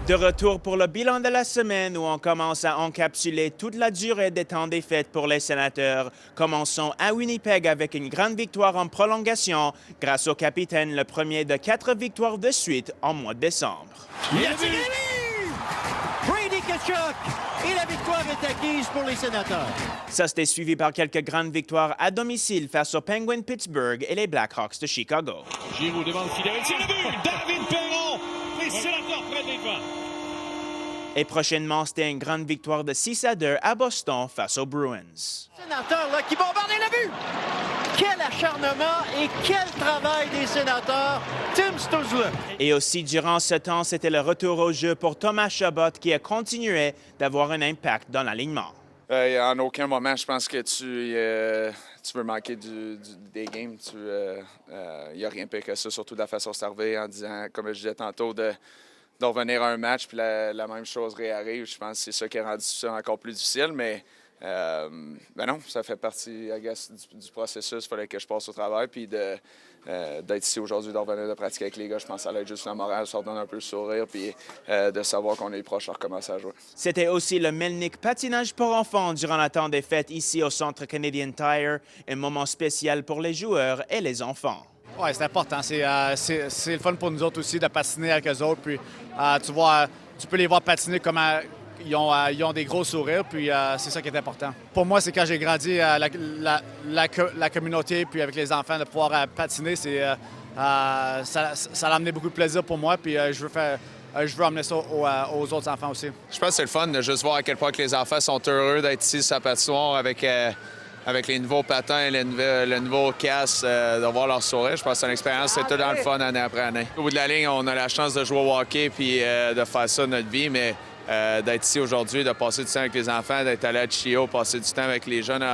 De retour pour le bilan de la semaine où on commence à encapsuler toute la durée des temps des fêtes pour les sénateurs. Commençons à Winnipeg avec une grande victoire en prolongation grâce au capitaine, le premier de 4 victoires de suite en mois de décembre. Brady Tkachuk! Et la victoire est acquise pour les sénateurs. Ça s'était suivi par quelques grandes victoires à domicile face aux Penguins Pittsburgh et les Blackhawks de Chicago. Giroux demande s'il avait tiré le but. David Perron! Les sénateurs prennent les devants. Et prochainement, c'était une grande victoire de 6-2 à Boston face aux Bruins. Sénateurs là, qui bombardent le but! Quel acharnement et quel travail des sénateurs! Tim Stutzle. Et aussi, durant ce temps, c'était le retour au jeu pour Thomas Chabot qui a continué d'avoir un impact dans l'alignement. En aucun moment, je pense que tu veux manquer des games. Il n'y a rien pire que ça, surtout de la façon de servir en disant, comme je disais tantôt, de revenir à un match puis la même chose réarrive. Je pense que c'est ça qui a rendu ça encore plus difficile, mais non, ça fait partie, I guess, du processus. Il fallait que je passe au travail, puis d'être ici aujourd'hui, de revenir de pratiquer avec les gars, je pense que ça allait être juste la morale, ça redonne un peu le sourire, puis de savoir qu'on est proche de recommencer à jouer. C'était aussi le Melnick patinage pour enfants durant la temps des fêtes ici au Centre Canadian Tire, un moment spécial pour les joueurs et les enfants. Oui, c'est important. C'est le fun pour nous autres aussi de patiner avec eux autres. Puis, tu peux les voir patiner comme ils ont des gros sourires, puis c'est ça qui est important. Pour moi, c'est quand j'ai grandi la communauté, puis avec les enfants, de pouvoir patiner, ça a amené beaucoup de plaisir pour moi, puis je veux amener ça aux autres enfants aussi. Je pense que c'est le fun de juste voir à quel point que les enfants sont heureux d'être ici sur la patinoire avec les nouveaux patins, le nouveau casque, de voir leur sourire. Je pense que c'est une expérience, c'est tout dans le fun année après année. Au bout de la ligne, on a la chance de jouer au hockey puis de faire ça notre vie, mais d'être ici aujourd'hui, de passer du temps avec les enfants, d'être allé à Chio, passer du temps avec les jeunes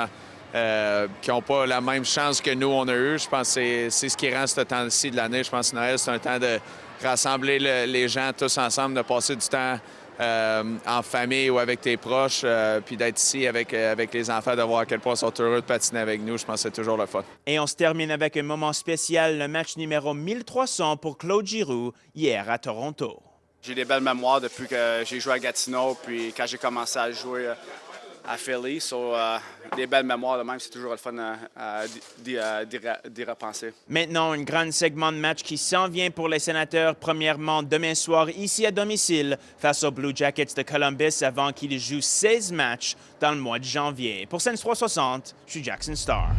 qui n'ont pas la même chance que nous, on a eu. Je pense que c'est ce qui rend ce temps-ci de l'année. Je pense que Noël, c'est un temps de rassembler les gens tous ensemble, de passer du temps en famille ou avec tes proches, puis d'être ici avec les enfants, de voir à quel point ils sont heureux de patiner avec nous. Je pense que c'est toujours le fun. Et on se termine avec un moment spécial, le match numéro 1300 pour Claude Giroux, hier à Toronto. J'ai des belles mémoires depuis que j'ai joué à Gatineau, puis quand j'ai commencé à jouer à Philly. Des belles mémoires de même, c'est toujours le fun d'y repenser. Maintenant, un grand segment de match qui s'en vient pour les sénateurs. Premièrement, demain soir, ici à domicile, face aux Blue Jackets de Columbus, avant qu'ils jouent 16 matchs dans le mois de janvier. Pour Sens 360, je suis Jackson Starr.